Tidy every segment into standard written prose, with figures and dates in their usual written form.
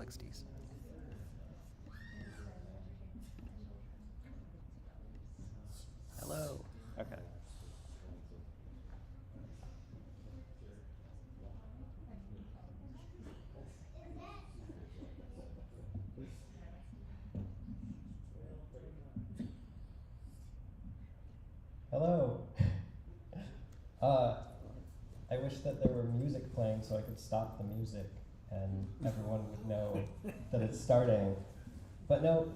complexities. Hello. Okay. Hello. I wish that there were music playing so I could stop the music and everyone would know that it's starting. But no,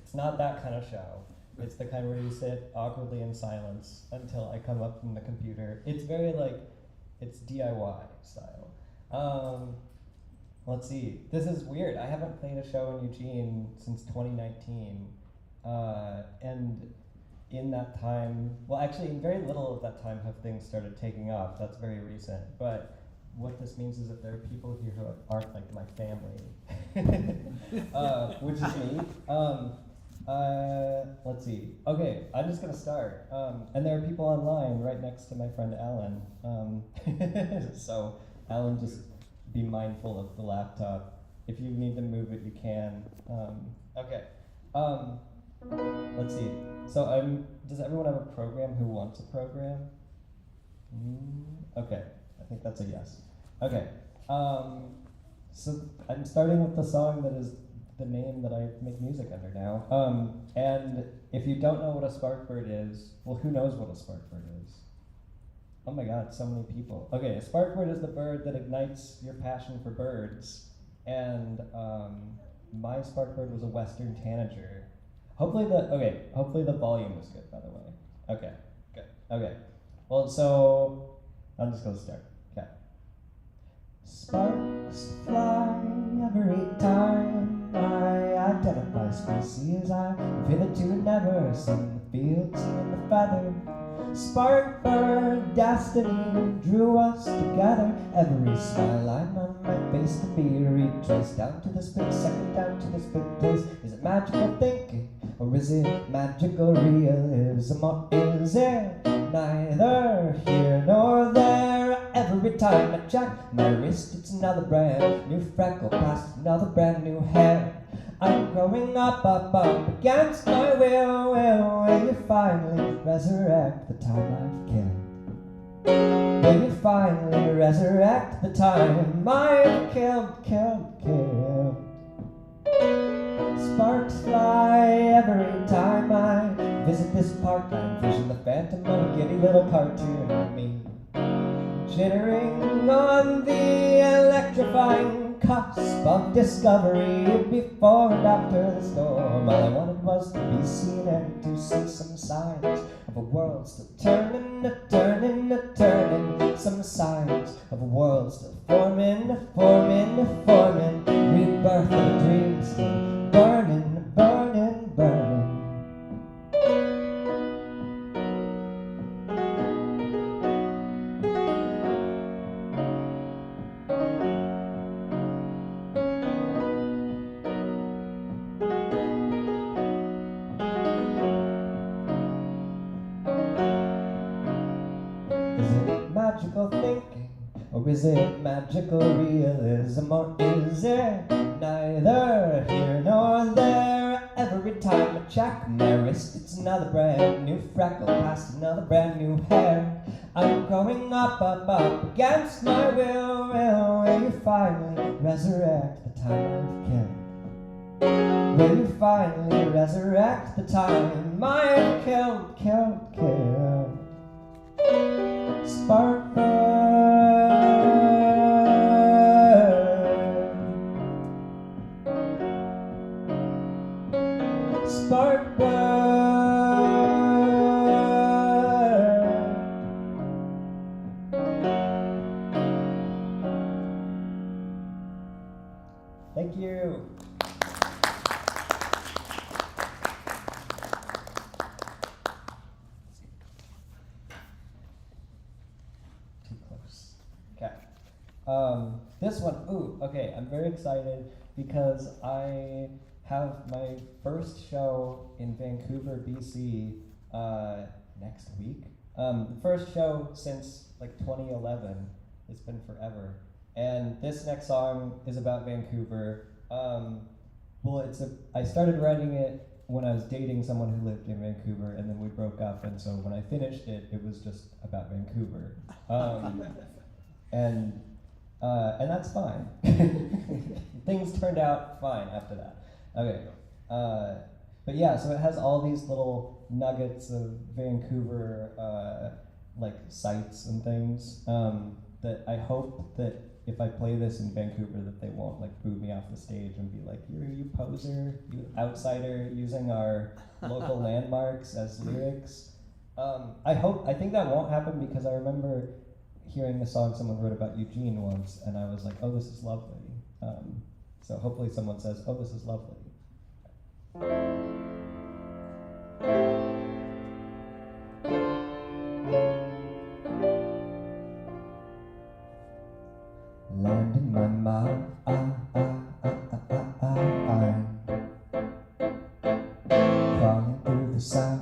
it's not that kind of show. It's the kind where you sit awkwardly in silence until I come up from the computer. It's very it's DIY style. Let's see, this is weird. I haven't played a show in Eugene since 2019. And in that time, well actually in very little of that time have things started taking off. That's very recent. But what this means is that there are people here who aren't like my family, which is me. Let's see. Okay, I'm just gonna start. And there are people online right next to my friend Alan. So Alan, just be mindful of the laptop. If you need to move it, you can. Okay. Let's see. So does everyone have a program who wants a program? Okay, I think that's a yes. Okay. So I'm starting with the song that is the name that I make music under now. And if you don't know what a Sparkbird is, well, who knows what a Sparkbird is? Oh my God, so many people. Okay, a Sparkbird is the bird that ignites your passion for birds. And my Sparkbird was a Western tanager. Hopefully the volume is good, by the way. Okay, good. Okay. Well, so I'm just gonna start. Okay. Sparks fly every time I identify species I've hitherto never seen. The field, seen the feather. Sparkbird destiny drew us together. Every smile line on my face can be retraced down to this big second, down to this big place. Is it magical thinking, or is it magical realism, or is it neither here nor there? Every time I check my wrist, it's another brand new freckle past another brand new hair. I'm growing up against my will. Will you finally resurrect the time I've killed? Will you finally resurrect the time I've killed? Sparks fly every time I visit this park. I envision the phantom of a giddy little cartoon of me, jittering on the electrifying cusp of discovery. Before and after the storm, all I wanted was to be seen and to see some signs of a world still turning. Some signs of a world still forming. Rebirth of dreams still burning. Magical thinking, or is it magical realism, or is it neither here nor there? Every time I check my wrist, it's another brand new freckle past another brand new hair. I'm growing up against my will. Will you finally resurrect the time I've killed? Will you finally resurrect the time I've killed? Sparkbird, Thank you. This one, okay, I'm very excited because I have my first show in Vancouver, BC next week. The first show since like 2011. It's been forever. And this next song is about Vancouver. Well, I started writing it when I was dating someone who lived in Vancouver, and then we broke up, and so when I finished it, it was just about Vancouver. And that's fine. Things turned out fine after that. Okay. But yeah, so it has all these little nuggets of Vancouver like sights and things that I hope that if I play this in Vancouver that they won't like boo me off the stage and be like, you poser, you outsider, using our local landmarks as lyrics. I think that won't happen because I remember hearing the song someone wrote about Eugene once, and I was like, oh, this is lovely. So hopefully someone says, oh, this is lovely. Land in my mind, crawling through the sound.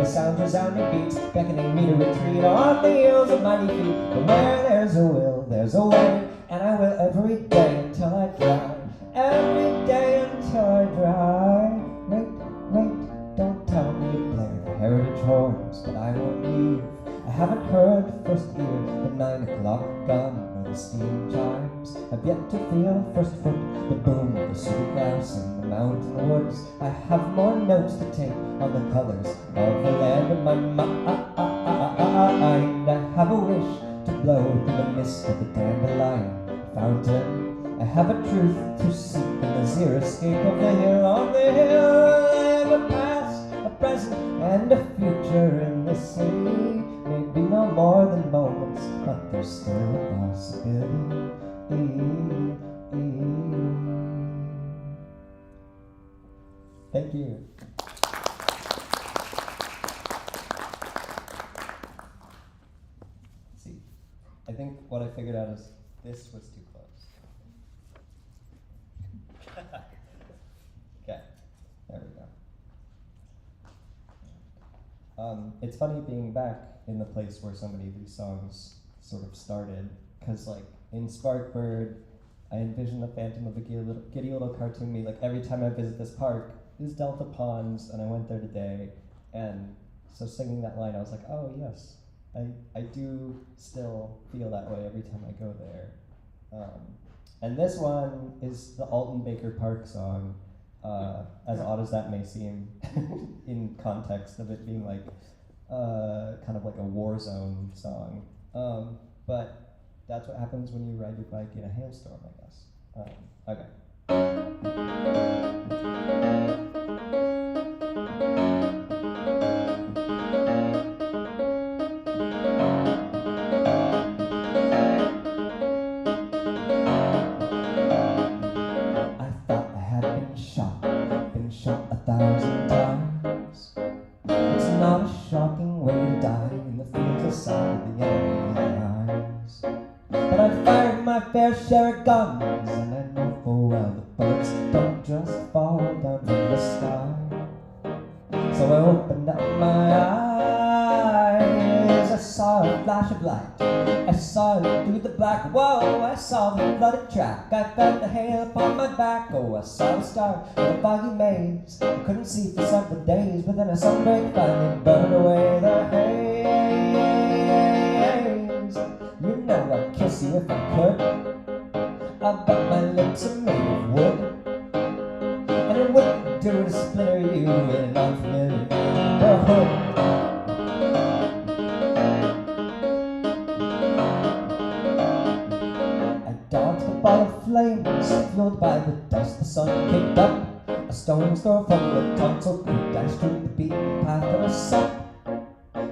Sounds resounding beats, beckoning me to retreat on the heels of mighty feet. But where there's a will, there's a way, and I will every day until I die. Every day until I die. Wait, don't tell me to play the heritage horns, but I won't leave. I haven't heard the first ear, the 9 o'clock gun, or the steam chimes. I've yet to feel first foot, the boom of the super grouse in the mountain woods. I have more notes to take on the colors of the land of my mind. I have a wish to blow through the mist of the dandelion fountain. I have a truth to seek in the zero escape of the hill on the hill. I have a past, a present, and a future in this city. Maybe no more than moments, but there's still a possibility. Thank you. See, I think what I figured out is this was too close. Okay, there we go. It's funny being back in the place where so many of these songs sort of started, because like in Sparkbird, I envision the phantom of a giddy little cartoon me. Like every time I visit this park, is Delta Ponds, and I went there today, and so singing that line, I was like, oh yes, I do still feel that way every time I go there. And this one is the Alton Baker Park song, as odd as that may seem in context of it being like kind of like a war zone song. But that's what happens when you ride your bike in a hailstorm, I guess. Okay. my fair share of guns, and I know full well the bullets don't just fall down from the sky. So I opened up my eyes, I saw a flash of light, I saw it through the black. Whoa, I saw the flooded track, I felt the hail upon my back. Oh, I saw a star in a foggy maze, I couldn't see for several days, but then a sunbreak finally burned away the haze. You know I'd kiss you if I could, but my lips are made of wood, and it wouldn't do to splinter you in an unfamiliar neighborhood. I dodged the ball of flames, fueled by the dust the sun kicked up. A stone's throw from the tonsil creek, I strewed the beaten path of a sup.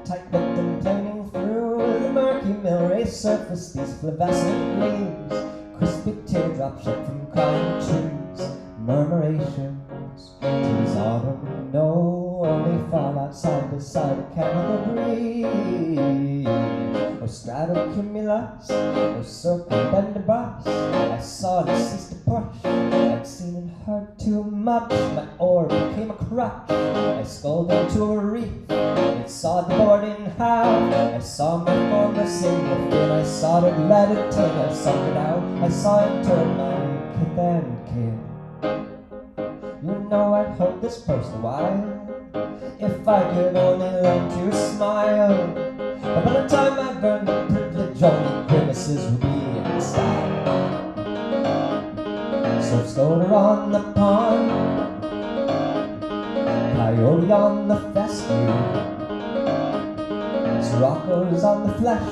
Tight-lipped and planing through the murky mill race surface, these flavescent leaves, crispy teardrops shed from crying trees, murmurations. 'Tis autumn, no, only fall outside beside a chemical breeze. Or stratocumulus, or serpentibus, I saw it cease to push. I'd seen and heard too much, my oar became a crutch. I sculled into a reef, it sawed the board in half. I saw my former single fin, I sawed it, let it till I sunk it out. I saw it turn my kith and kin. You know I'd hold this post a while, if I could only learn to smile. But by the time I burn the privilege, only grimaces will be in style. Surf scooter on the pond, coyote on the fescue, Sirocco's on the flesh,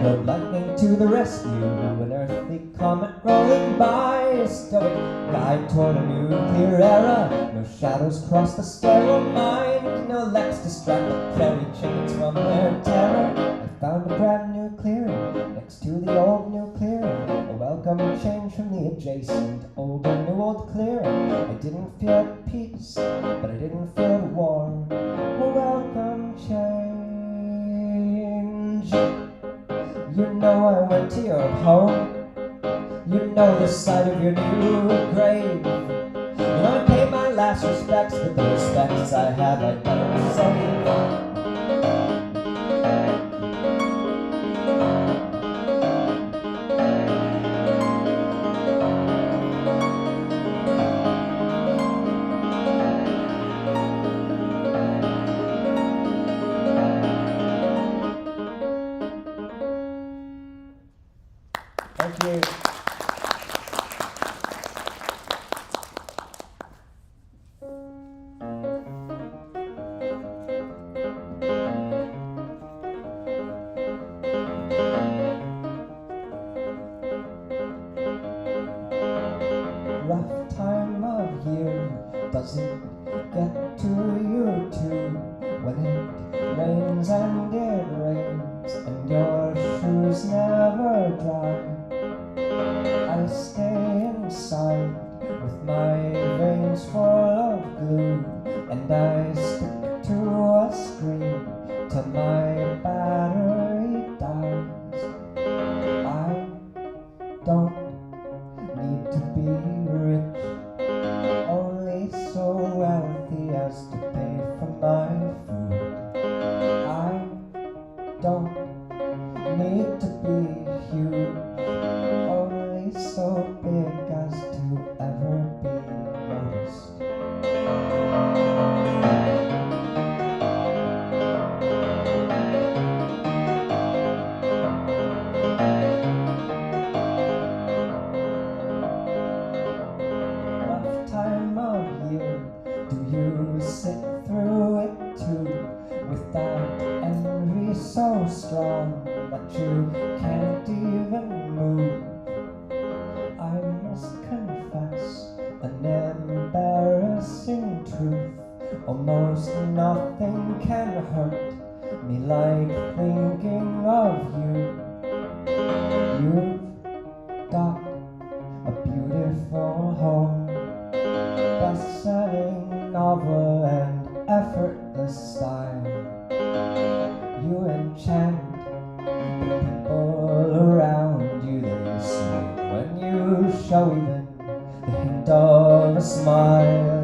blood lightning to the rescue, an earthly comet rolling by, a stoic guide toward a nuclear era. No shadows cross the sterile mind, no leks distract the prairie chickens from their terror. I found a brand new clearing next to the old new clearing, a welcome change from the adjacent older new old clearing. I didn't feel at peace, but I didn't feel at war. A welcome change. You know I went to your home, you know the sight of your new grave. You know I pay my last respects, but the respects I have I'd better save. Thank you. Rough time of year, does it get to you too? When it rains and it rains, and your shoes never dry, I stay inside with my veins full of glue, and I stick to a screen till my battery dies. I don't need to be rich, only so wealthy as to pay for my food. I don't need to be huge, only so big as to ever be noticed. Rough time of year, do you sit through it too, with that envy so strong that you can't even move? I must confess an embarrassing truth, almost nothing can hurt me like thinking of you. You've got a beautiful home, best-selling novel and effortless style. You enchant the people show even the hint of a smile.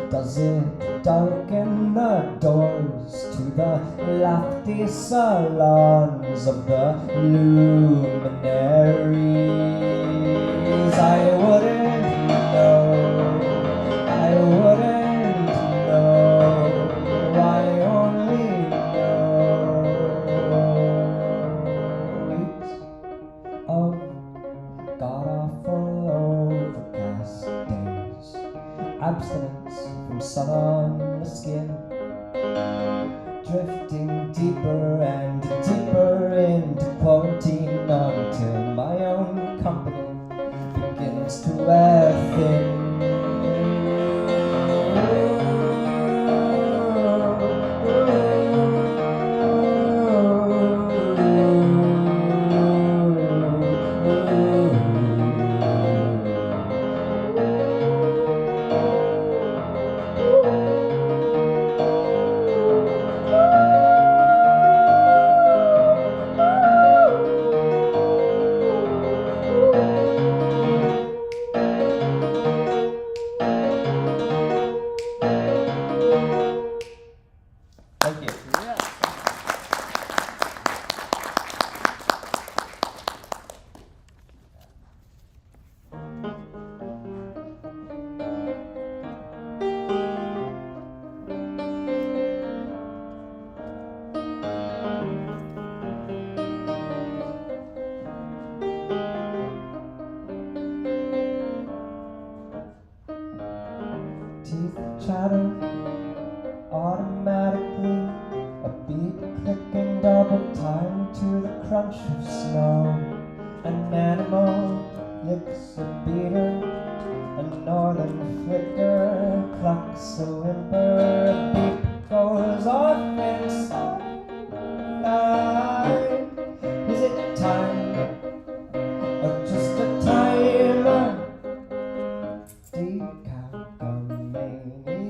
Does it darken the doors to the lofty salons of the luminaries? I wouldn't know, I wouldn't know, I only know weeks of god-awful overcast days, abstinence from sun on the skin, drifting deeper and deeper into quarantine until my own company begins to wear thin. Chatter automatically, a beat clicking double time to the crunch of snow. An animal licks a beater, a northern flicker clucks a whimper, a beat goes off inside. Is it time or just a timer?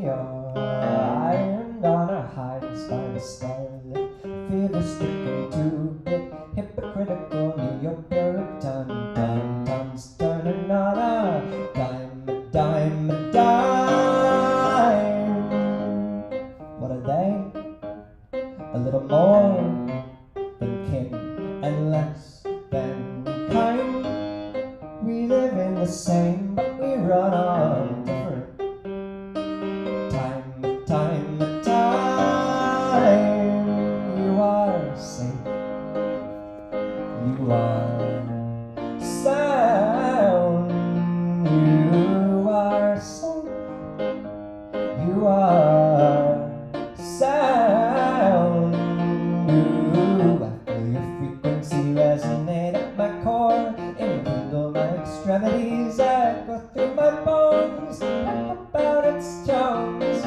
Ironed on our hides by the starlit fever sticking to it, hypocritical neo-Puritan dum-dums turning on a dime, a dime, a dime. What are they? A little more than kin and less than kind. We live in the same, but we run on different. You are safe, you are sound, you are safe, you are sound. I feel your frequency resonate at my core, enkindle my extremities, echo through my bones, talk about its charms.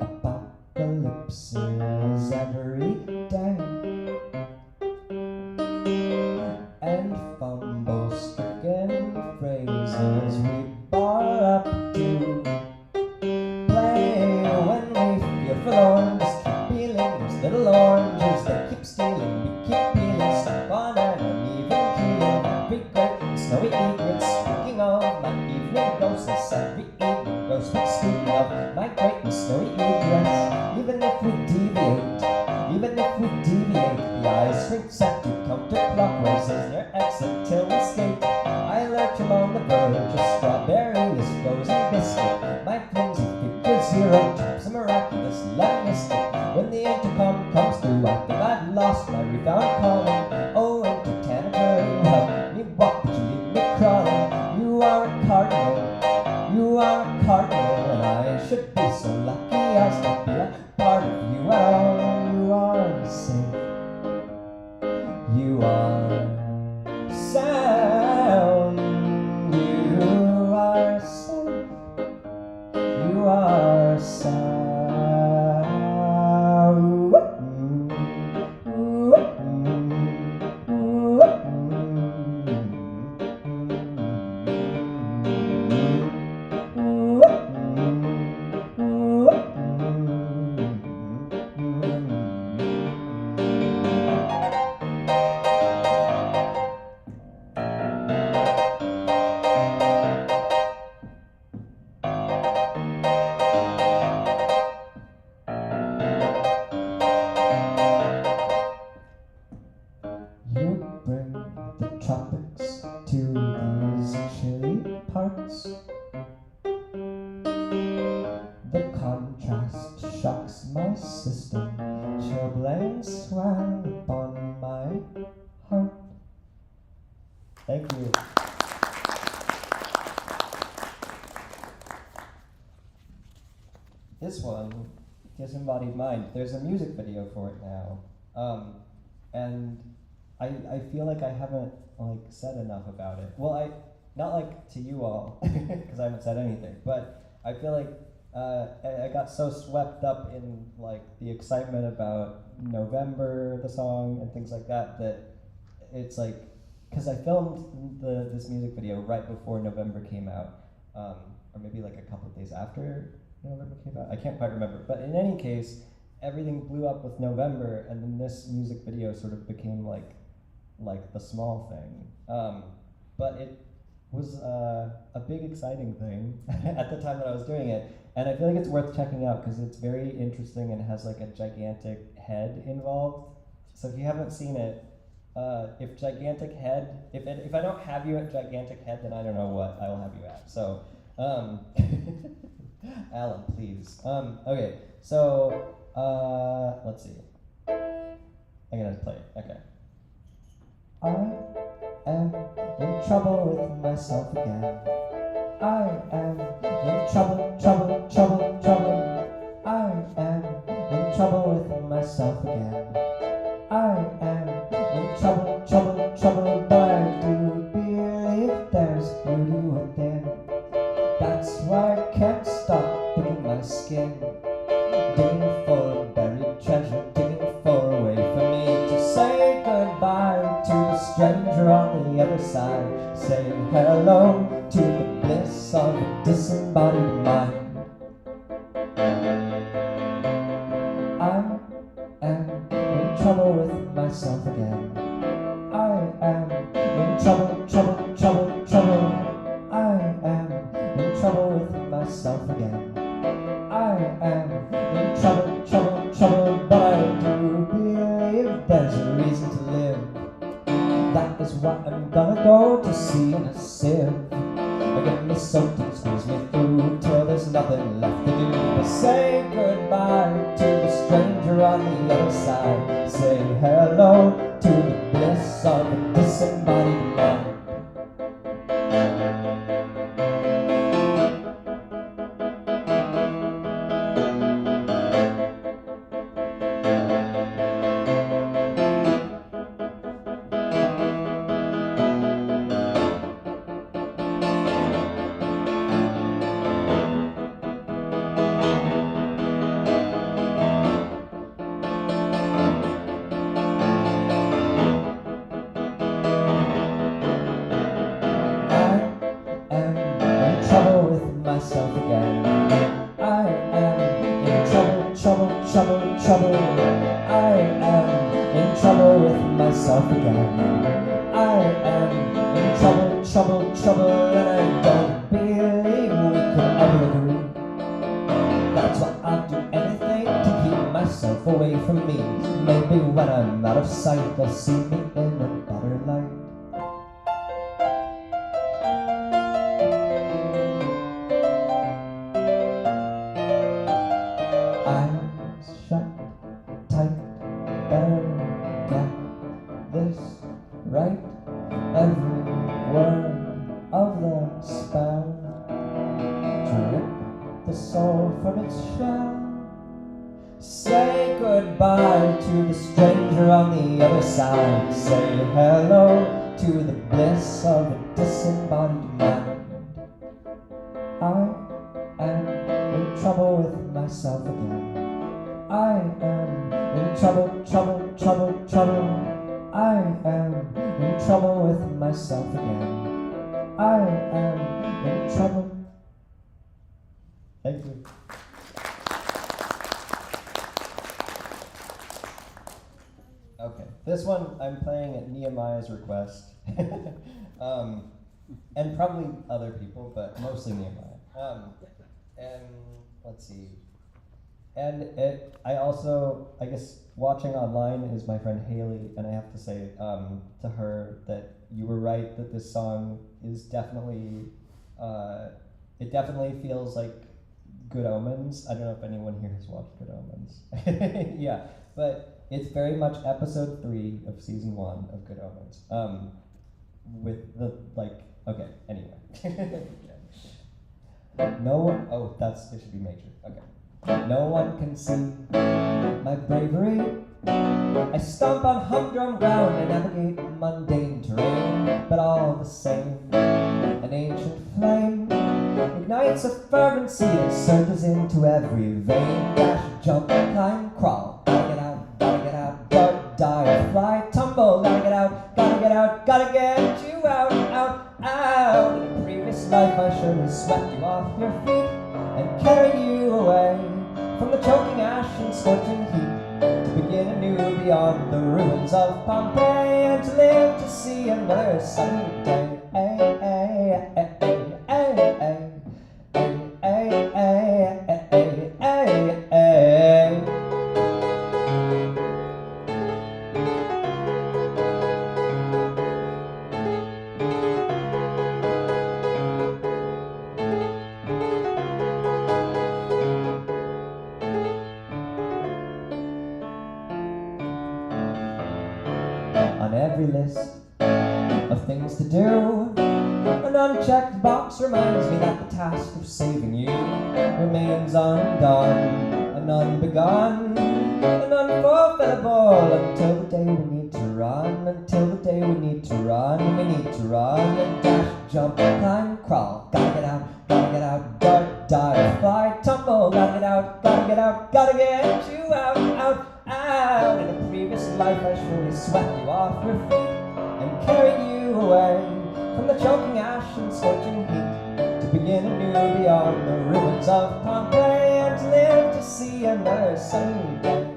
Apocalypses every day and fumble-stricken phrases we bar up to play when we feel forlorn. Just keep peeling those little oranges that keep stealing. We keep peeling, stuck on an uneven key, and every great snowy evening. Speaking of my evening ghosts, every evening goes with speaking of my great and snowy egress. Even if we deviate, the eyes shrink set to counterclockwise as their exit till we skate. I lurch along the verge of strawberry, this frozen biscuit. My flimsy figure zero drops a miraculous love mystic when the intercom comes through. chilblains swell upon my heart. Thank you. This one, Disembodied Mind, there's a music video for it now. And I feel like I haven't said enough about it. Well, not to you all, because I haven't said anything, but I feel like I got so swept up in the excitement about November, the song, and things like that, that it's because I filmed this music video right before November came out, or maybe a couple of days after November came out. I can't quite remember, but in any case, everything blew up with November, and then this music video sort of became like the small thing. But it was a big, exciting thing at the time that I was doing it, and I feel like it's worth checking out because it's very interesting and has a gigantic head involved. So if you haven't seen it, if gigantic head, if I don't have you at gigantic head, then I don't know what I will have you at. So, Alan, please. Okay, so let's see. I'm gonna play it. Okay. I am in trouble with myself again. I am in trouble, trouble, trouble, trouble. I am in trouble with myself again. I am in trouble, trouble, trouble, but I do believe there's beauty within. That's why I can't stop picking my skin, digging for buried treasure, digging for a way for me to say goodbye to the stranger on the other side, saying hello to the bliss of a disembodied mind. I am in trouble with myself again. I am in trouble, trouble, trouble, trouble. I am in trouble with myself again. I am in trouble, trouble, trouble, but I do believe there's a reason to live. That is why I'm gonna go to sea in a sieve. Get me soaked and squeeze me through till there's nothing left to do but say goodbye to the stranger on the other side, say hello to the bliss of a disembodied mind. They'll see me in a better light. Eyes shut tight, better get this right. Every word of the spell to rip the soul from its shell. Say goodbye to the stranger on the other side. Say hello to the bliss of a disembodied mind. I am in trouble with myself again. I am in trouble, trouble, trouble, trouble. I am in trouble with myself again. I am in trouble. Thank you. Okay, this one I'm playing at Nehemiah's request, and probably other people, but mostly Nehemiah. And let's see. And I guess watching online is my friend Haley, and I have to say to her that you were right that this song is definitely, it definitely feels Good Omens. I don't know if anyone here has watched Good Omens. Yeah, but it's very much episode 3 of season 1 of Good Omens. With the, like, okay, anyway. No one, oh, it should be major, okay. No one can see my bravery. I stomp on humdrum ground and navigate mundane terrain, but all the same, an ancient flame ignites a fervency that surges into every vein. Dash, jump, climb, crawl, gotta get out, dart, dive, fly, tumble, gotta get out, gotta get you out, out. In a previous life I surely swept you off your feet and carried you away from the choking ash and scorching heat, to begin anew beyond the ruins of Pompeii, and to live to see another sunny day. On every list of things to do, an unchecked box reminds me that the task of saving you remains undone and unbegun and unfulfillable until the day we need to run, until the day we need to run, we need to run and dash, jump, climb, crawl, gotta get out, dart, dive, fly, tumble, gotta get out, gotta get you out. In a previous life I surely swept you off your feet and carried you away from the choking ash and scorching heat, to begin anew beyond the ruins of Pompeii, and to live to see another sunny day.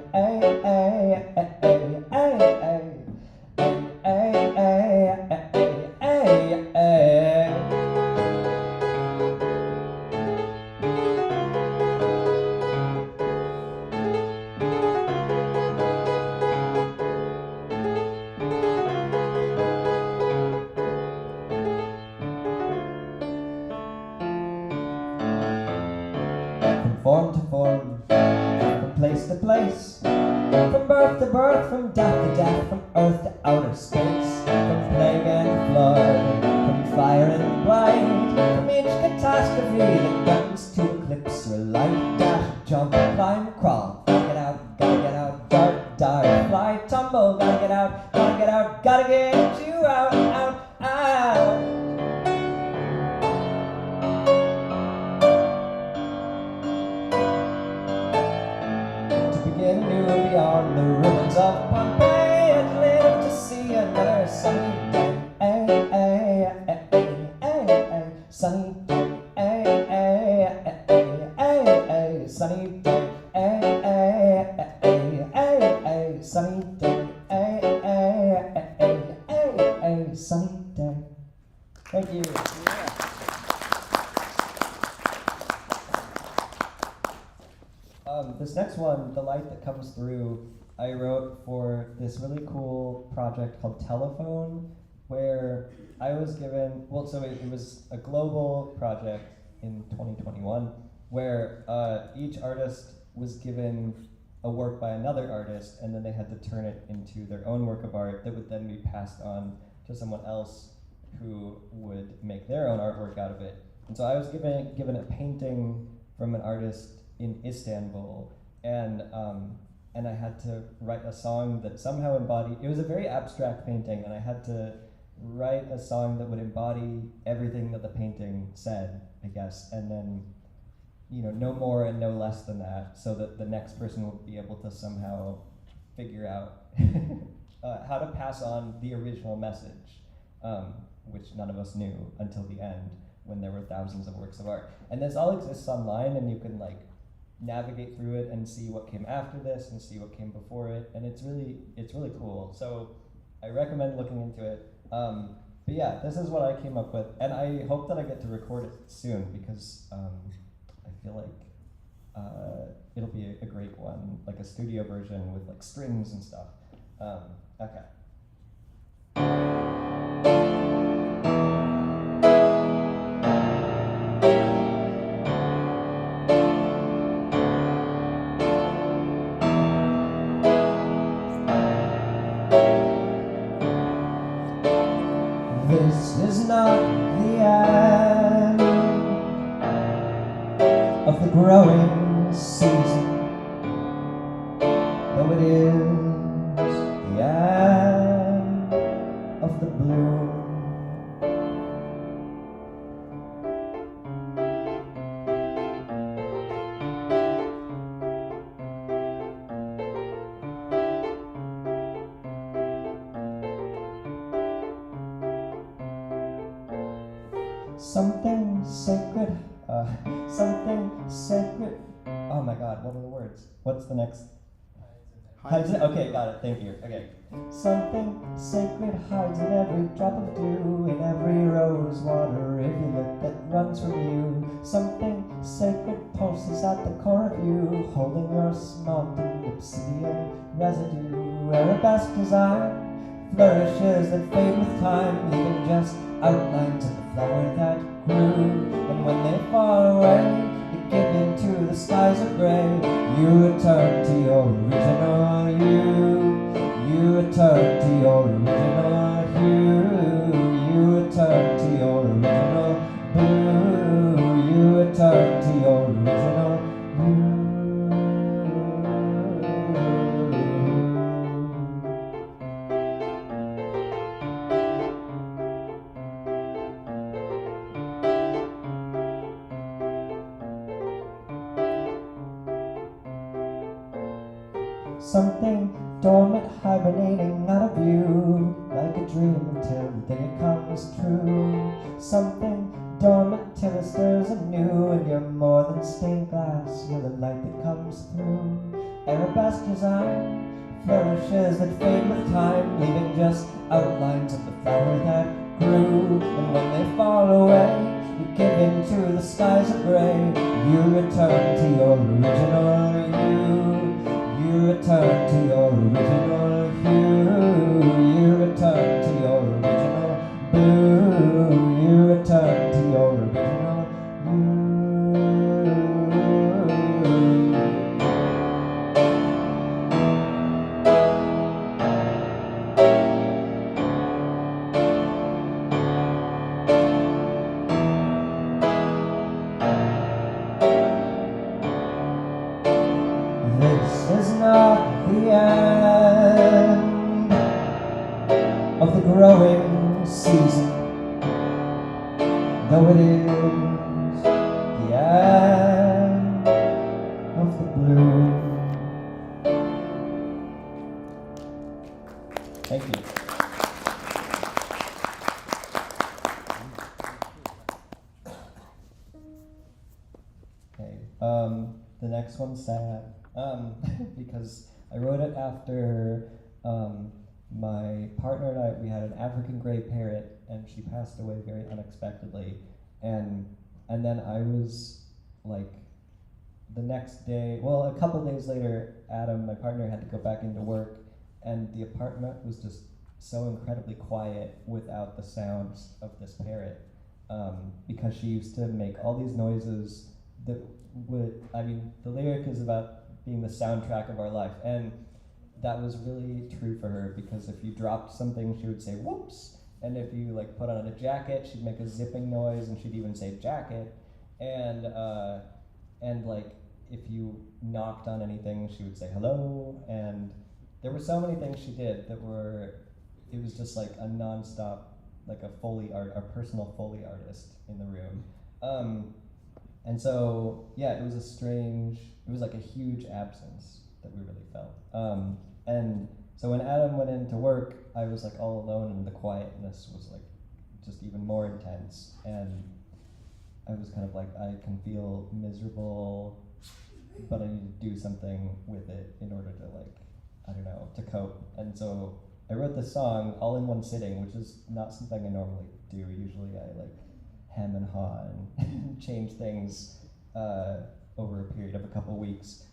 Form to form, from place to place, from birth to birth, from death to death, from earth to outer space, from plague and flood, from fire and blight, from each catastrophe that threatens to eclipse your light. Dash, jump, climb, crawl, gotta get out, dart, dive, fly, tumble, gotta get out, gotta get you out. Beyond the ruins of Pompeii, and live to see another sunny day. Sunny day. Sunny day. Sunny day. Sunny day. Thank you. This next one, The Light That Comes Through, I wrote for this really cool project called Telephone, where I was given, it was a global project in 2021, where each artist was given a work by another artist, and then they had to turn it into their own work of art that would then be passed on to someone else who would make their own artwork out of it. And so I was given a painting from an artist in Istanbul, and I had to write a song that somehow embodied, it was a very abstract painting, and I had to write a song that would embody everything that the painting said, I guess, and then, no more and no less than that, so that the next person would be able to somehow figure out how to pass on the original message, which none of us knew until the end, when there were thousands of works of art. And this all exists online, and you can navigate through it and see what came after this and see what came before it, and it's really cool. So I recommend looking into it. But yeah, this is what I came up with, and I hope that I get to record it soon, because I feel like it'll be a great one, like a studio version with strings and stuff. Okay. is not the end of the growing season, though it is the end of the bloom. Something sacred, oh my god, what are the words? What's the next? Okay, got it, thank you, okay. Something sacred hides in every drop of dew, in every rose water rivulet that runs from you. Something sacred pulses at the core of you, holding your smelting obsidian residue. Arabesque design flourishes that fade with time, leaving just outlines of the flower that grew. And when they fall away, you give into the skies of gray. You return to your original you. You return to your original hue. You return to your original blue. You return to your original you. Something dormant, hibernating out of view, like a dream until the day it comes true. Something dormant till it stirs anew, and you're more than stained glass, you're the light that comes through. Arabesque design flourishes that fade with time, leaving just outlines of the flower that grew. And when they fall away, you give into the skies of gray. You return to your original you. You return to your original hue. You return to your original blue. You return to your original you. This is not the end of the growing season, though it is the end of the bloom. Thank you. Okay, the next one's sad. Because I wrote it after my partner and I, we had an African gray parrot, and she passed away very unexpectedly. And then I was like, the next day, well, a couple days later, Adam, my partner, had to go back into work, and the apartment was just so incredibly quiet without the sounds of this parrot, because she used to make all these noises that would, I mean, the lyric is about being the soundtrack of our life, and that was really true for her, because if you dropped something, she would say whoops, and if you like put on a jacket, she'd make a zipping noise, and she'd even say jacket, and like if you knocked on anything, she would say hello, and there were so many things she did that were, it was just like a nonstop, like a personal Foley artist in the room. And so, yeah, it was like a huge absence that we really felt. And so when Adam went into work, I was like all alone, and the quietness was like just even more intense. And I was kind of like, I can feel miserable, but I need to do something with it in order to like, I don't know, to cope. And so I wrote this song all in one sitting, which is not something I normally do. Usually I like hem and haw and change things over a period of a couple weeks.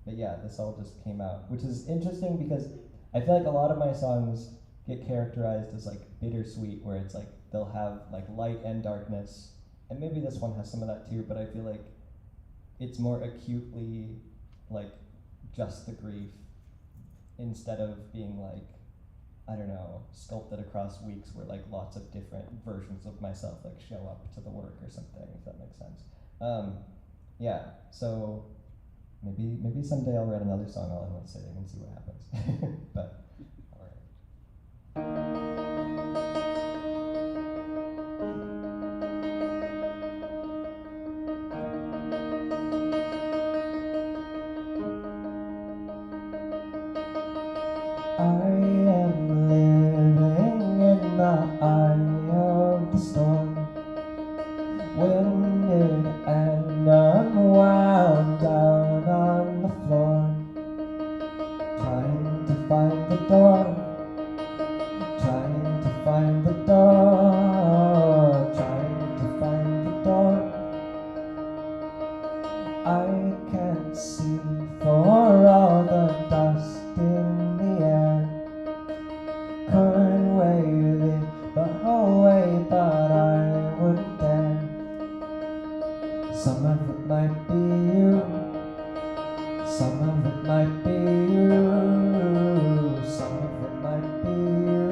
But yeah, this all just came out, which is interesting because I feel like a lot of my songs get characterized as like bittersweet, where it's like they'll have like light and darkness, and maybe this one has some of that too, but I feel like it's more acutely like just the grief, instead of being like, I don't know, sculpted across weeks where like lots of different versions of myself like show up to the work or something, if that makes sense. Yeah, so maybe someday I'll write another song all in one sitting and see what happens. But all right. I am living in the eye of the storm, winded and unwound down on the floor, trying to find the door, trying to find the door, trying to find the door. I can't see for all the dust in the air, current waving the whole way, but I wouldn't dare. Some of it might be you, some of it might be you, some of it might be you.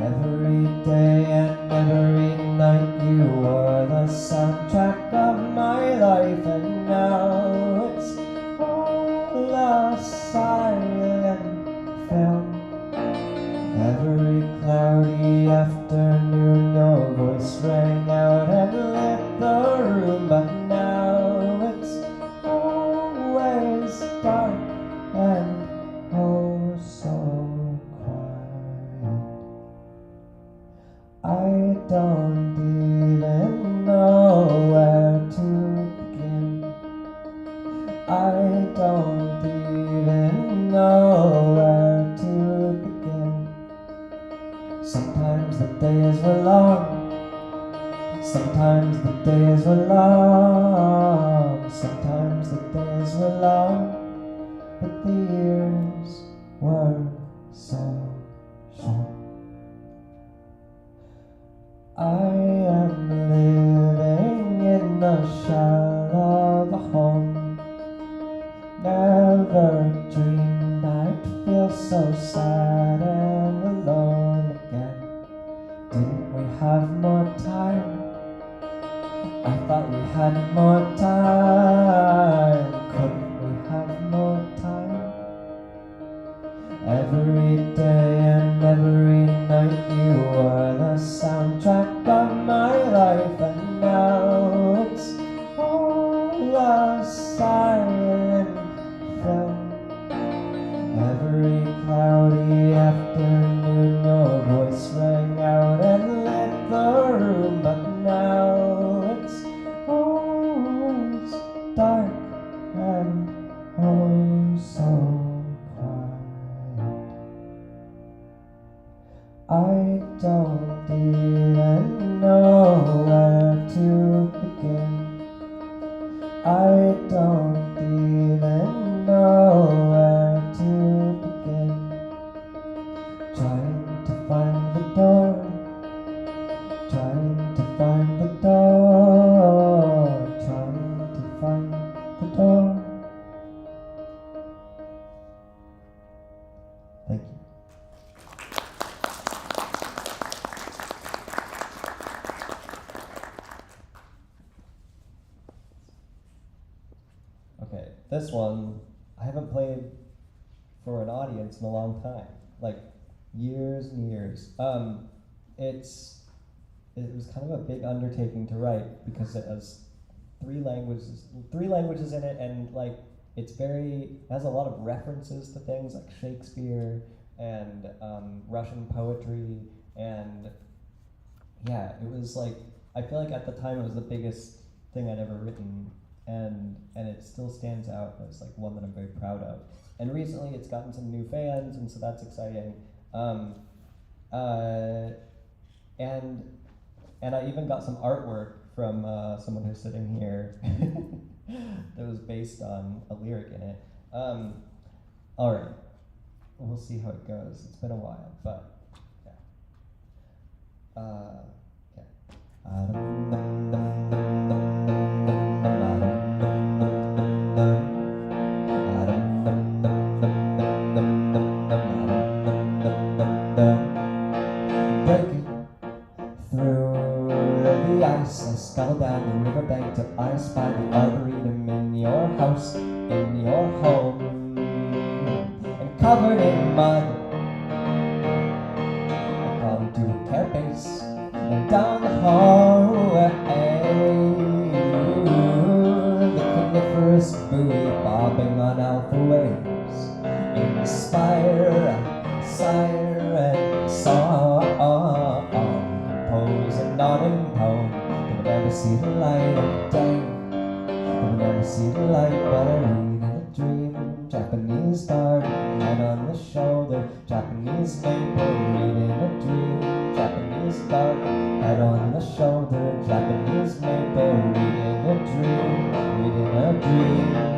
Every day and every night you were the soundtrack of my life, and now it's all a silent film. Every cloudy afternoon your voice rang out and lit the room, but now it's always dark and oh so quiet. I don't even know where to begin. I don't even know where to begin. Sometimes the days were long, sometimes the days were long, sometimes the days were long, but the years were so short. I am living in the shell of a home, never dreamed I'd feel so sad and alone again. Didn't we have more time? I thought we had more time. Couldn't we have more time? Every day and every night you were the soundtrack of my life, and now it's all a silent film. Every cloudy afternoon your voice rang out and lit the room, but now it's always dark and oh so quiet. I don't even know where to begin. I don't even know where to begin. Trying to find the door, trying to find the door, trying to find the door. Thank you. Okay, this one I haven't played for an audience in a long time, like years and years. It was kind of a big undertaking to write because it has three languages in it, and like it has a lot of references to things like Shakespeare and Russian poetry, and yeah, it was like, I feel like at the time it was the biggest thing I'd ever written, and it still stands out as like one that I'm very proud of. And recently it's gotten some new fans, and so that's exciting. And I even got some artwork from someone who's sitting here that was based on a lyric in it. All right, we'll see how it goes. It's been a while, but yeah. Okay. arboretum in your house, in your home, and covered in mud. I call you to a care base, and down the hallway, the coniferous buoy bobbing on alpha waves, inspire, siren, song, pose and nodding tone. They will never see the light of day. They will never see the light, but I read in a dream. Japanese garden, head on the shoulder. Japanese maple, read in a dream. Japanese garden, head on the shoulder. Japanese maple, read in a dream. Read in a dream.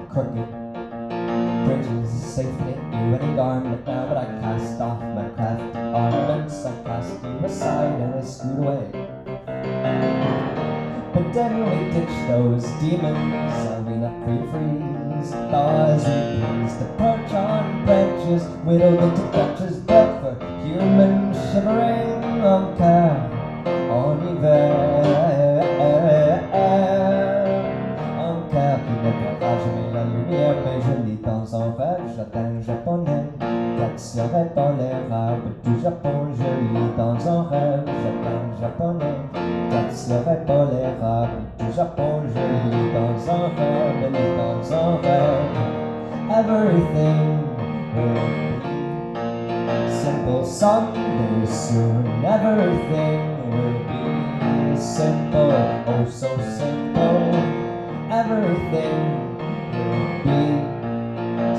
Crooked bridges safely you any garment now, but I cast off my crafty ornaments. I cast you aside and I screwed away. But then we ditch those demons. Are we not pre-freeze? Laws we please to perch on branches, whittled into branches built for human shivering on care, on hiver. La lumière, mais je lis dans un rêve, j'atteins japonais. Quels seraient pas les rêves du Japon? Je lis dans un rêve, j'atteins japonais. Quels seraient pas les rêves du Japon? Je lis dans un rêve, lis dans un rêve. Everything will be simple someday soon. Everything will be simple, oh so simple. Everything will be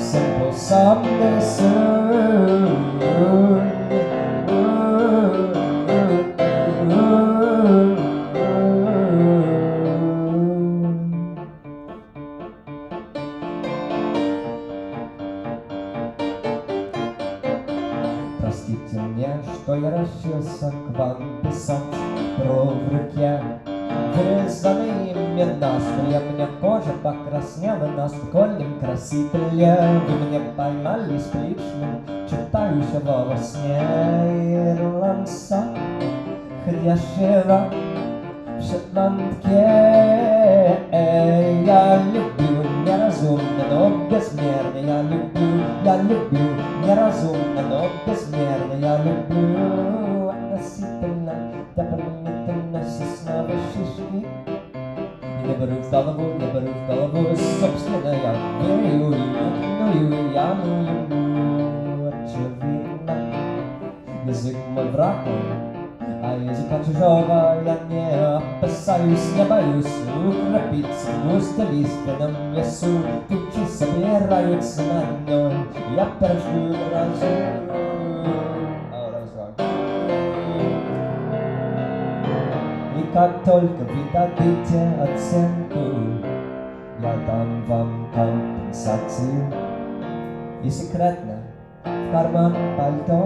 simple someday soon. Простите мне, что я решился к вам писать про в руке вырезанные имена, что я мне кожа покраснела, насколько красителя. Вы меня поймали с приличным, читающего во сне ирландца, ходящего в шотландке. Я люблю неразумно, но безмерно. Я люблю неразумно, но безмерно. Я люблю относительно, дополнительно снова шишки. Не беру в голову, собственно, я верю, ну я очевидно. Язык мой враг мой, а языка чужого я не опасаюсь, не боюсь укрепиться в густолиственном лесу. Тучи собираются на нем, я пережду разум. И как только вы дадите оценку, я дам вам компенсацию. И секретно в карман пальто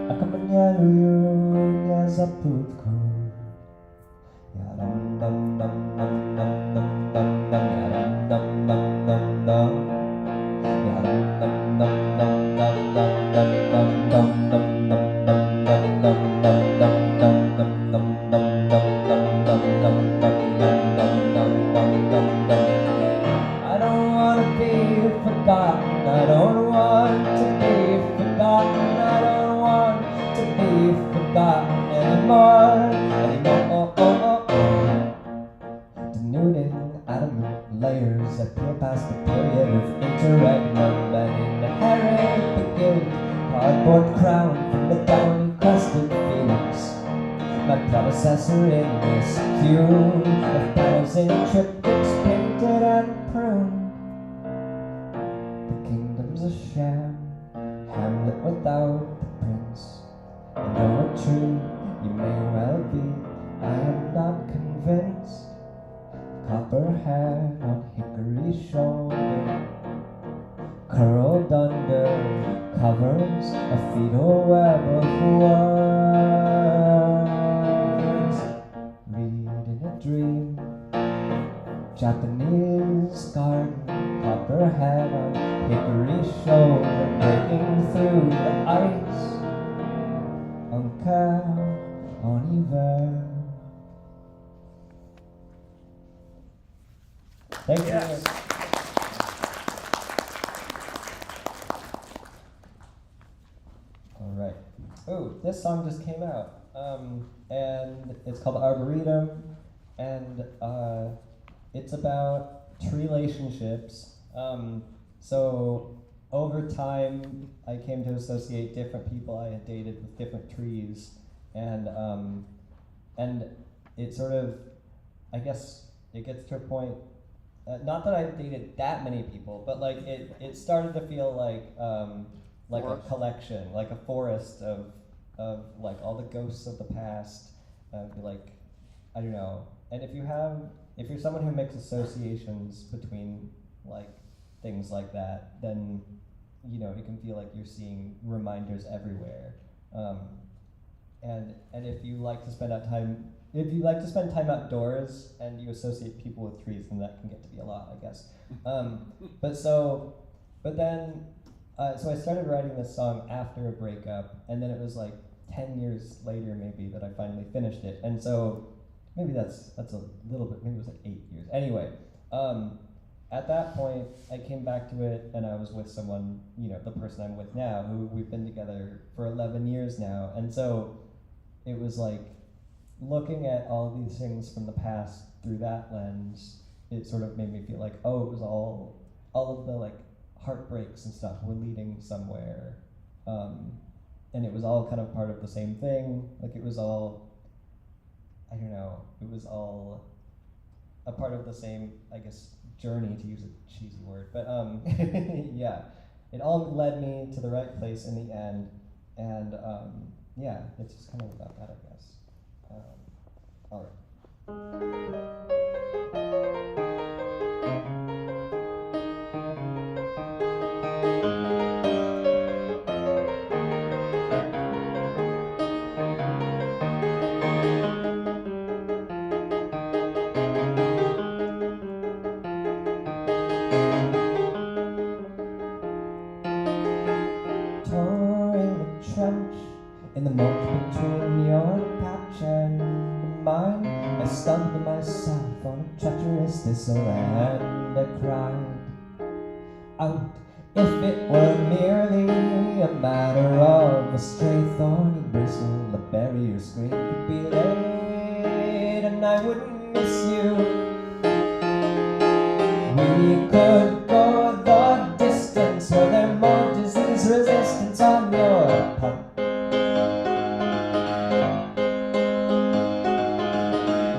окаменелую незабудку. Я processor in this queue of 1,000 triptychs painted and pruned. The kingdom's a sham, Hamlet without the prince. And though a tree you may well be, I am not convinced. Copper hair on hickory shoulder, curled under covers a fetal web of words. Read in a dream, Japanese garden, copperhead on hickory shoulder, breaking through the ice. Un cœur en hiver. Thank you. Yes. All right. Oh, this song just came out, and it's called Arboretum, and it's about tree relationships. So over time, I came to associate different people I had dated with different trees, and it sort of, I guess, it gets to a point. Not that I've dated that many people, but like it started to feel like a collection, like a forest of like all the ghosts of the past. Like, I don't know. And if you're someone who makes associations between like things like that, then you know it can feel like you're seeing reminders everywhere. And if you like to spend time outdoors and you associate people with trees, then that can get to be a lot, I guess. So I started writing this song after a breakup, and then it was like 10 years later maybe that I finally finished it. And so maybe that's a little bit, maybe it was like 8 years. Anyway, at that point, I came back to it, and I was with someone, you know, the person I'm with now, who we've been together for 11 years now. And so it was like, looking at all these things from the past through that lens, it sort of made me feel like, oh, it was all of the like heartbreaks and stuff were leading somewhere. And it was all kind of part of the same thing. Like it was all, I don't know, it was all a part of the same, I guess, journey, to use a cheesy word. But yeah, it all led me to the right place in the end. And yeah, it's just kind of about that, I guess. All right. Touring the trench in the mulch between your patch and mine, I stumbled myself on a treacherous thistle and I cried out. If it were merely a matter of a stray thorny bristle, a barrier screen could be laid and I wouldn't miss you. We could go the distance where there's more disease resistance on your part.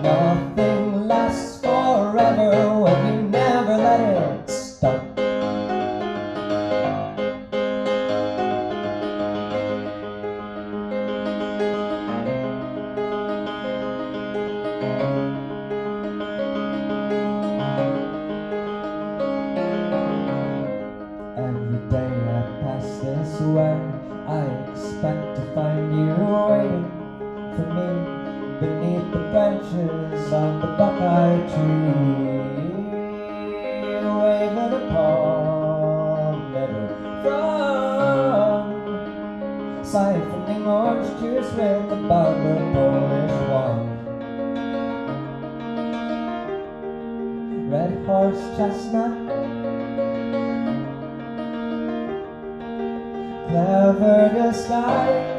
Nothing lasts forever when you never let it stop. Every day I pass this way, I expect to find you waiting for me beneath the branches of the buckeye tree, waving a palm meadow from, siphoning orange juice with the barber Polish wand. Red horse chestnut, clever disguise.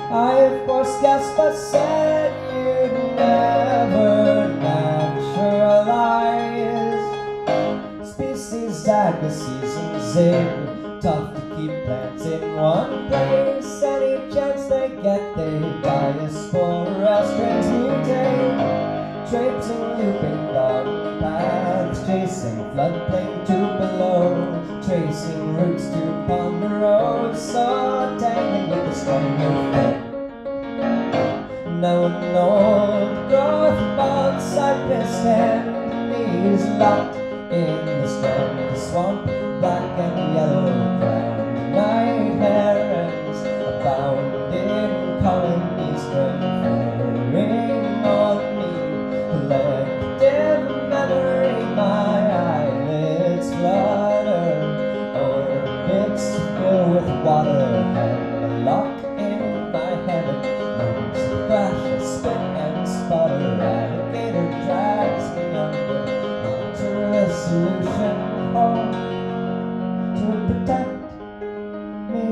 I of course guessed but said you'd never naturalize. Species tag the season zig, tough to keep plants in one place. Any chance they get they diaspora strains mutate, traipsing looping garden paths, chasing floodplain to below, tracing roots to ponderosa, so tangling with the stronger fit. Now an old growth about cypress and knees locked in the stem of the swamp, black and yellow crowned night herons abound in colonies conferring on me collective memory. solution home to protect me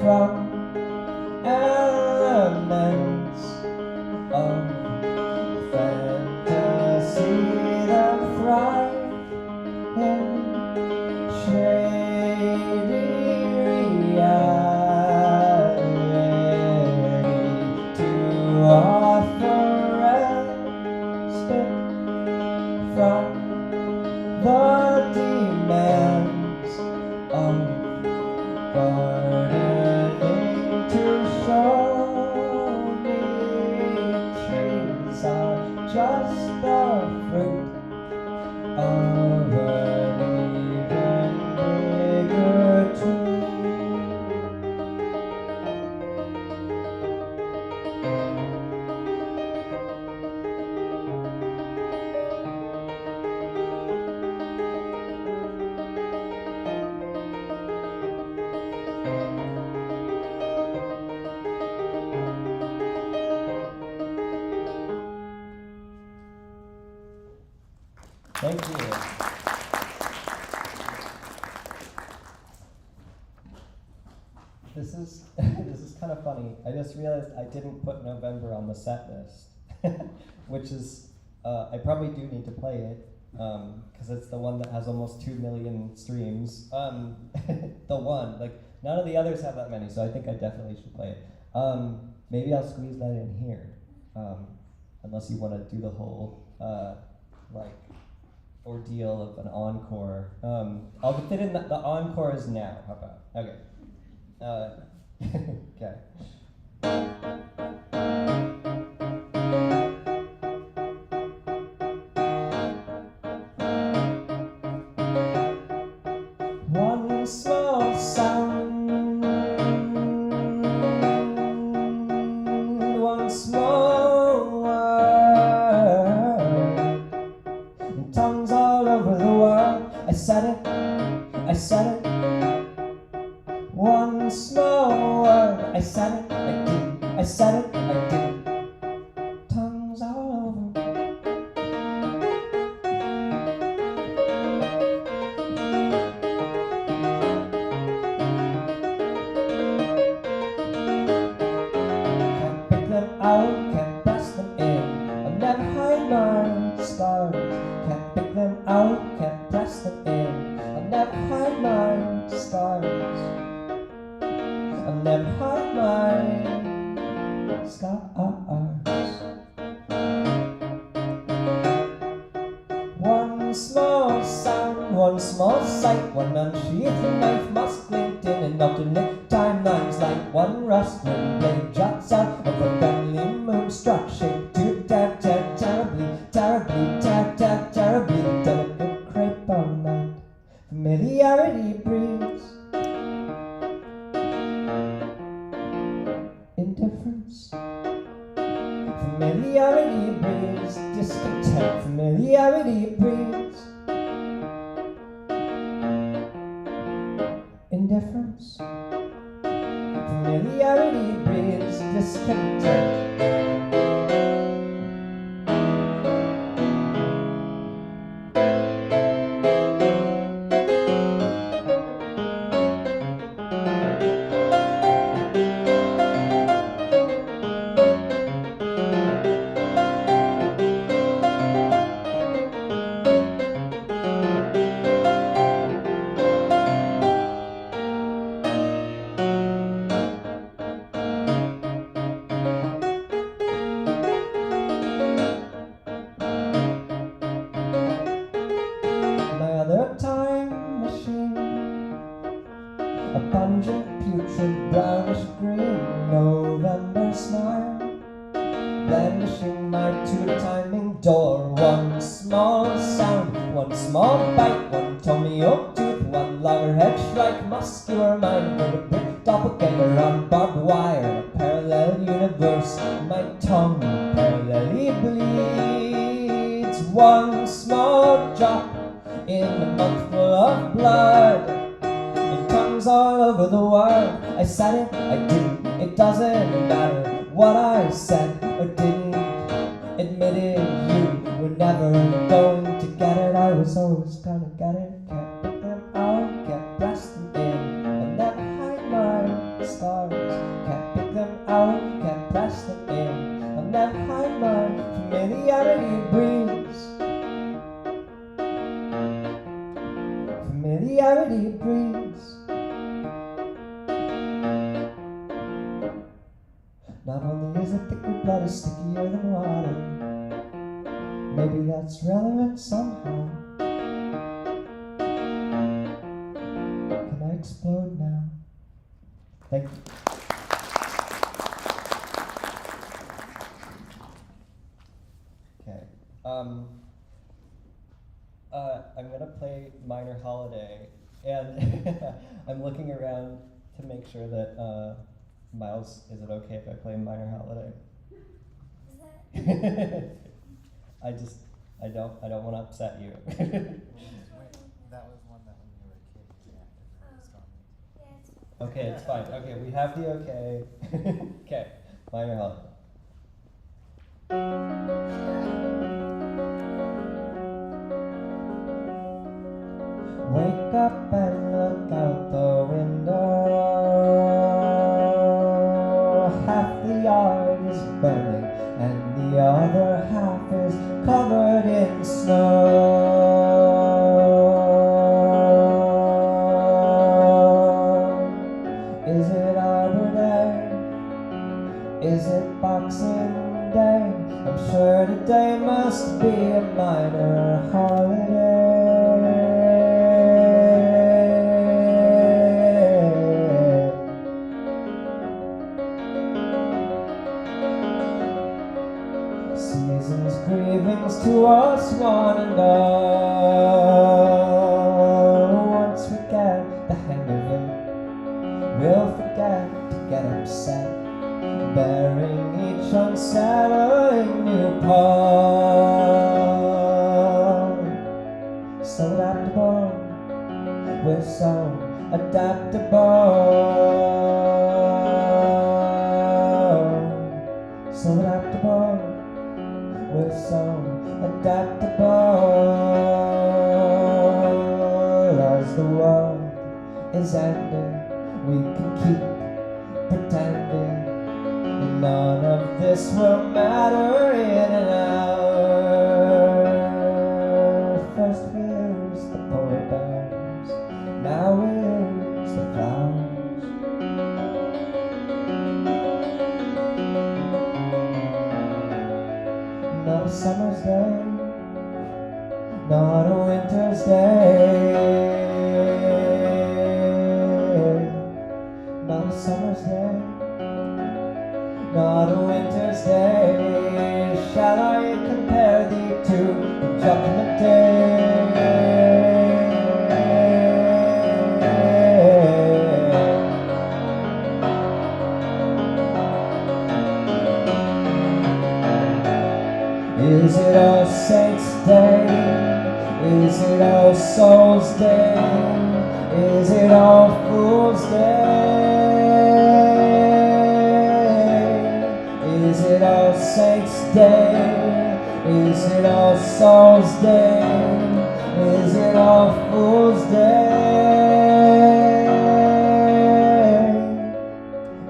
from elements of fantasy that thrive in shady reality to offer respite from the demands of gardening to show me trees are just the fruit of an even bigger tree. Thank you. This is this is kind of funny. I just realized I didn't put November on the set list, which is I probably do need to play it because it's the one that has almost 2 million streams. The one, like none of the others have that many, so I think I definitely should play it. Maybe I'll squeeze that in here, unless you want to do the whole like ordeal of an encore. I'll fit in the encore is now. How about? Okay. Okay. One small sound, one small word, and tongues all over the world. I said it, I said it. One small word, I said it, I didn't, I said it, I didn't. Tongues all over. Can't pick them out, can't press them in. I'll never hide my scars. Can't pick them out, can't press them in. I'll never hide my scars. I'll never hide my scars. One small sound, one small sight, one unsheathed knife must glint in an alternate timelines like one rustling blade juts out of a friendly moonstruck shape to terribly, terribly, terribly delicate crepe all night. Familiarity breeds indifference. Familiarity breeds discontent. Familiarity breeds indifference. Familiarity breeds discontent. Admitted you were never going to get it out was always gonna get it. Can't pick them out, can't press them in. I'll never hide my scars. Can't pick them out, can't press them in. I'll never hide my familiarity breeds. Familiarity breeds. Not only is it thicker blood is stickier than water, maybe that's relevant somehow. Can I explode now? Thank you. Okay. I'm gonna play Minor Holiday, and I'm looking around to make sure that Miles, is it okay if I play Minor Holiday? I don't want to upset you. Wait, that was one that when you were a kid you reacted really strongly. Yeah, it's fine. Okay, it's fine. Okay, we have the okay. Okay, Minor Holiday. Wake up and look out the window. Half the yard is burning and the other half is covered in snow. Is it Arbor Day? Is it Boxing Day? I'm sure today must be a minor holiday. Seasons, grievings to us one and all. Once we get the hang of it, we'll forget to get upset, bearing each unsettling new part. So adaptable, we're so adaptable. So adaptable, we're so adaptable. As the world is ending, we can keep pretending none of this will matter in an hour. First we lose the polar bears, now we lose the flowers. Not a summer's day, not a winter's day, not a summer's day, not a winter's day. Shall I compare thee to the judgment day? Is it All Saints' Day? Is it All Souls' Day? Is it All Fools' Day? Is it All Saints' Day? Is it All Souls' Day? Is it All Fools' Day?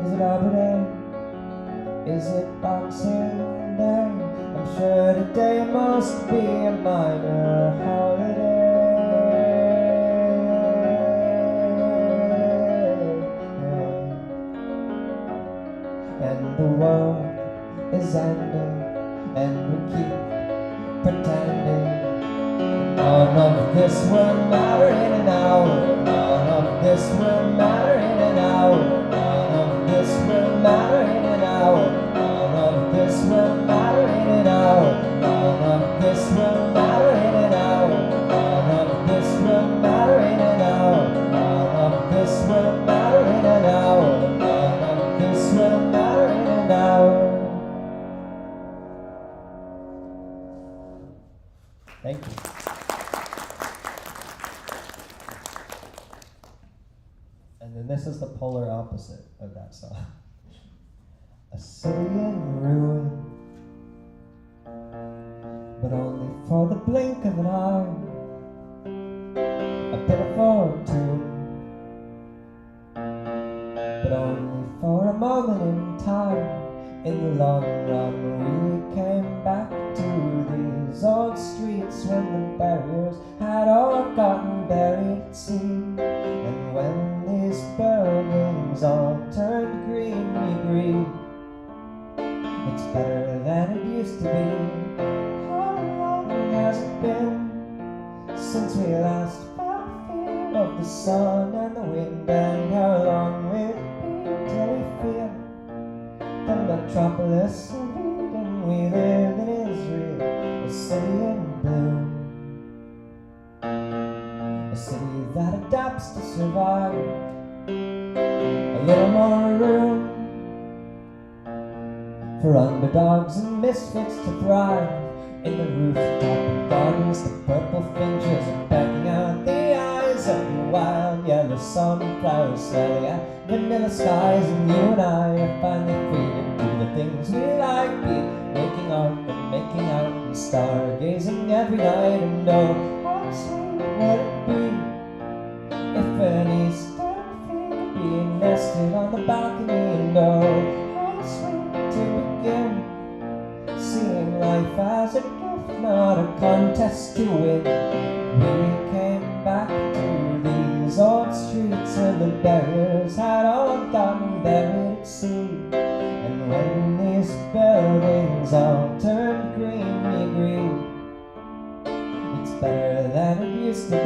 Is it Arbor Day? Is it Boxing Day? I'm sure today must be a minor holiday. And the world is ending, and we keep pretending none of this will matter in an hour. None of this will matter in an hour. None of this will matter in an hour. None of this will matter in an hour. None of this will matter in an hour. None of this will matter in an hour. None of this will matter in an hour. None of this will matter in an hour. Thank you. And then this is the polar opposite of that song. A city in ruin, but only for the blink of an eye. In the long run we came back to these old streets when the barriers had all gotten buried at sea. And when these buildings all turned green, we agreed it's better than it used to be. How long has it been since we last felt fear of the sun and the wind? And how long will it be till we feel the metropolis of Eden we live in is real? A city in bloom, a city that adapts to survive. A little more room for underdogs and misfits to thrive. In the rooftop gardens, the purple finches are pecking out the eyes of the wild yellow sunflowers, sailing at vanilla skies. And you and I are finally free to do the things we like, be it making art and making out and stargazing every night. And oh, how sweet would it be if an Easter fig being nested on the balcony? And oh, how sweet to begin seeing life as a gift, not a contest to win. We came back to these old streets where the barriers had all gotten buried at sea. And when these buildings all turned green, we agreed it's better than it used to be.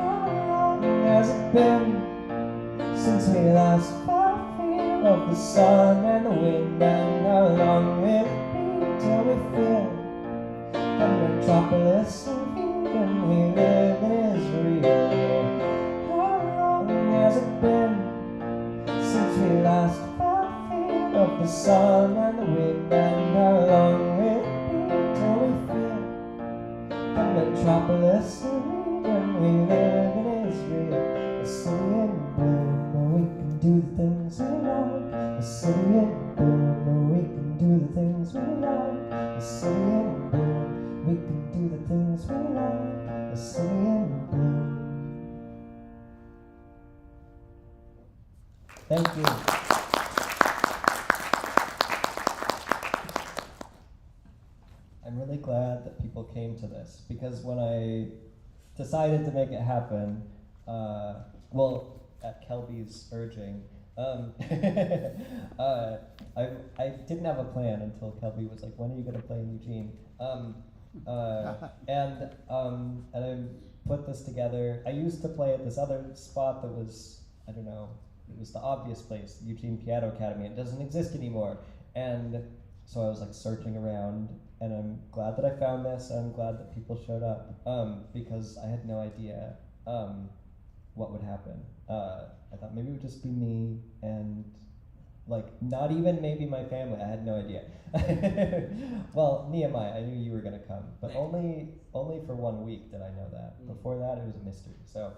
How long has it been since we last felt fear of the sun and the wind? And how long will it be till we feel the metropolis of Eden we live in is real? How long has it been since we last felt fear of the sun and the wind? And how long will it be till we feel the metropolis of Eden we live in is real? A city in bloom where we can do the things we like. A city in bloom where we can do the things we like. A city in bloom, we can do the things we like. A city in bloom. Thank you. I'm really glad that people came to this, because when I decided to make it happen, well, at Kelby's urging, I didn't have a plan until Kelby was like, "When are you going to play in Eugene?" And I put this together. I used to play at this other spot that was, I don't know, it was the obvious place, Eugene Piano Academy. It doesn't exist anymore. And so I was like searching around, and I'm glad that I found this. I'm glad that people showed up, because I had no idea what would happen. I thought maybe it would just be me and like not even maybe my family. I had no idea. Well, Nehemiah, I knew you were gonna come, but only for 1 week did I know that. Before that, it was a mystery. So,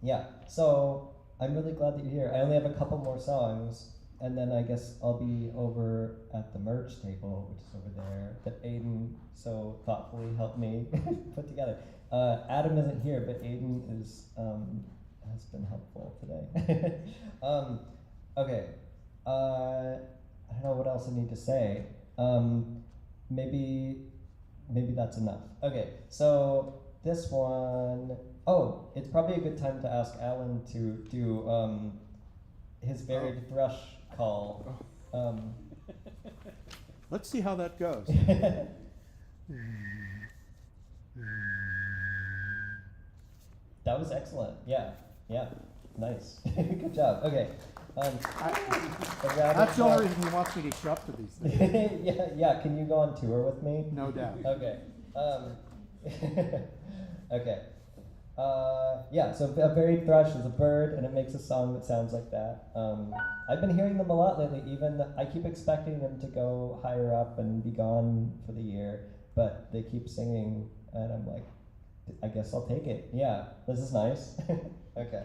yeah. So I'm really glad that you're here. I only have a couple more songs, and then I guess I'll be over at the merge table, which is over there, that Aiden so thoughtfully helped me put together. Adam isn't here, but Aiden is has been helpful today. Okay. I don't know what else I need to say. Maybe that's enough. Okay, so this one, oh, it's probably a good time to ask Alan to do his varied thrush call. Let's see how that goes. That was excellent. Yeah, nice. Good job. Okay. That's the only reason he wants me to show up to these things. yeah. Can you go on tour with me? No doubt. Okay. Okay. Yeah. So a varied thrush is a bird, and it makes a song that sounds like that. I've been hearing them a lot lately. Even I keep expecting them to go higher up and be gone for the year, but they keep singing, and I'm like, I guess I'll take it. Yeah. This is nice. Okay.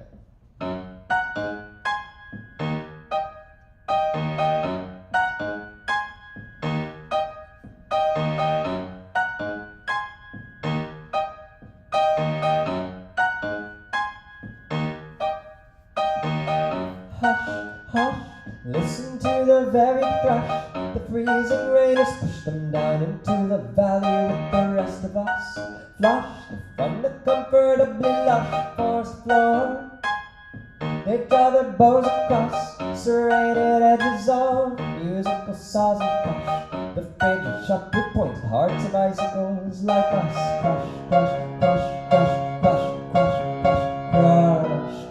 Hush, listen to the the very thrush. The freezing rain has pushed them down into the valley with the rest of us, flushed from the comfortably lush forest floor. They draw their bows across serrated edges of musical saws and crush the faded sharply pointed hearts of icicles like us. Crush, crush, crush, crush, crush,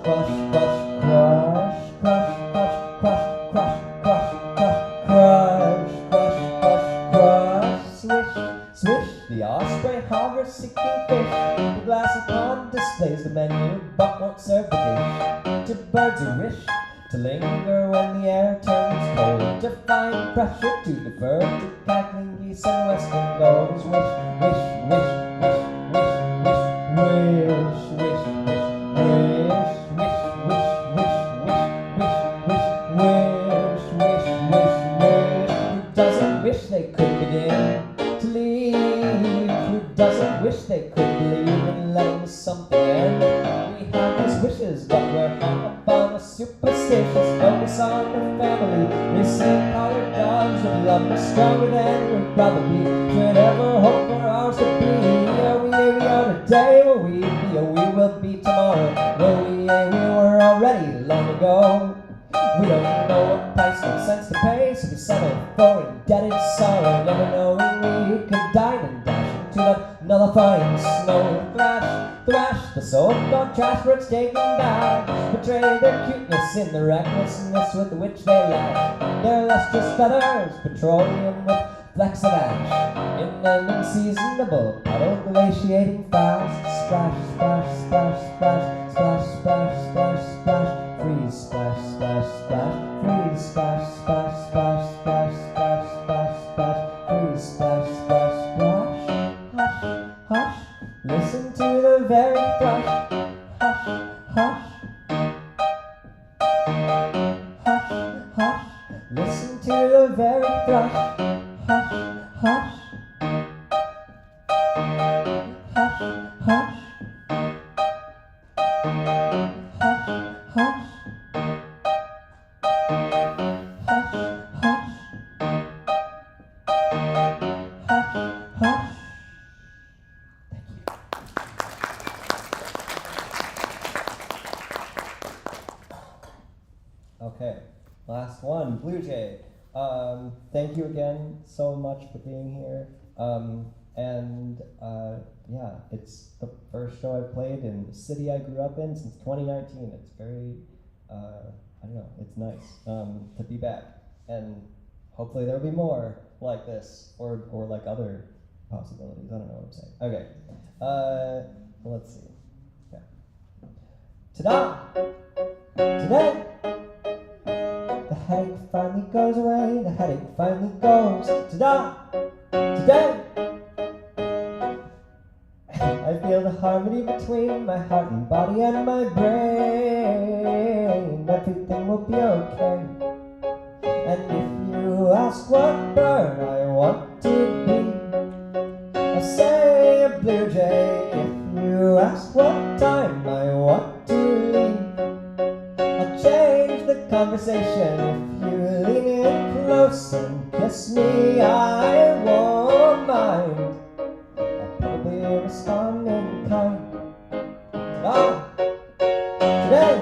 crush, crush, crush, crush, crush, crush, crush, crush, crush, crush, crush, crush, crush, crush, swish, swish. The osprey hovers seeking fish. The glassy pond displays the menu, but won't serve the dish. To birds who wish to linger when the air turns cold, to find pressure to defer to cackling geese and western gulls. Wish, wish, wish, wish, wish, wish, wish, wish, wish, wish, wish, wish, wish, wish, wish, wish, wish, wish. Who doesn't wish they could begin to leave? Who doesn't wish they could believe in letting something end? We have these wishes, but we're hung up on a superstitious focus on the family. We see collared dogs with love is stronger than we probably should ever hope for ours to be. Are we are today? Will we be? We will be tomorrow. Will we? We were already long ago. We don't know what price makes sense to pay, so we settle for indebted sorrow, never knowing we could dine and dash into that nullifying snow. Thrash, thrash, the so-called trash words taken back, betray their cuteness in the recklessness with which they lash their lustrous feathers, petroleum with flecks of ash, in an unseasonable puddle glaciating fast. Splash, splash, splash, splash, splash, splash, splash, splash. Freeze, splash, splash, splash, freeze, splash, splash, splash, splash, splash, splash, splash, freeze, splash, splash, splash. Hush, hush, listen to the very thrush. Hush, hush, hush, hush, listen to the very thrush. Hush, hush, hush, hush. Okay, last one, Blue Jay. Thank you again so much for being here. Yeah, it's the first show I've played in the city I grew up in since 2019. It's very, I don't know, it's nice to be back. And hopefully there'll be more like this or like other possibilities. I don't know what I'm saying. Okay, let's see. Yeah. Ta-da! Today! The headache finally goes away, the headache finally goes. Ta-da! Today! I feel the harmony between my heart and body and my brain. Everything will be okay. And if you ask what bird I want to be, I'll say a blue jay. If you ask what time I want to leave, I'll change the conversation. If you lean in close and kiss me, I won't mind. I'll probably respond in kind. Ta-da! Today,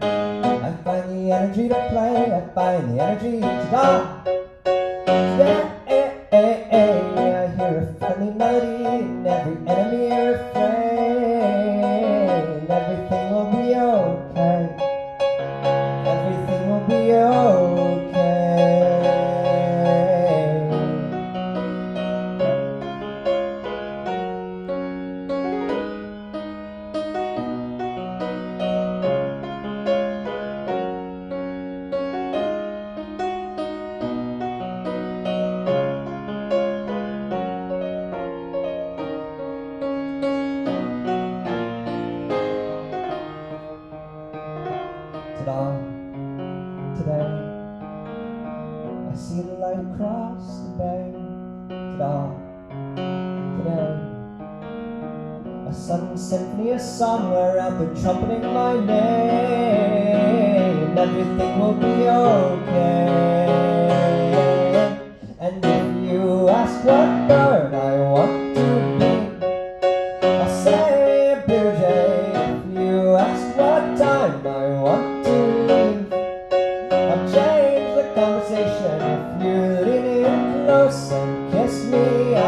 I find the energy to play. I find the energy to ta-da! Today, I hear a friendly melody in every enemy refrain. Everything will be okay. Everything will be okay. Ta-da! Today, I see the light across the bay. Ta-da! Today, a sudden symphony of somewhere out there trumpeting my name. everything will be okay. And if you ask what bird I want to be, I'll say a blue jay. If you ask what time I want to leave, I'll change the conversation. If you lean in close and kiss me, I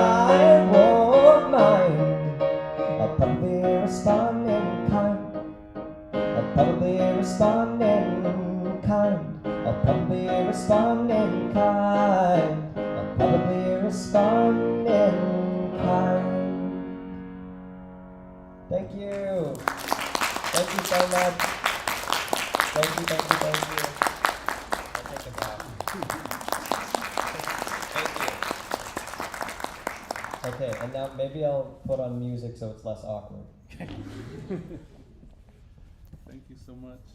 won't mind. I'll probably respond in kind. I'll probably respond in kind. I'll probably respond in kind. I'll probably respond in kind. Thank you. Thank you so much. Thank you, thank you, thank you. I'll take a bow. Thank you. Okay, and now maybe I'll put on music so it's less awkward. Thank you so much.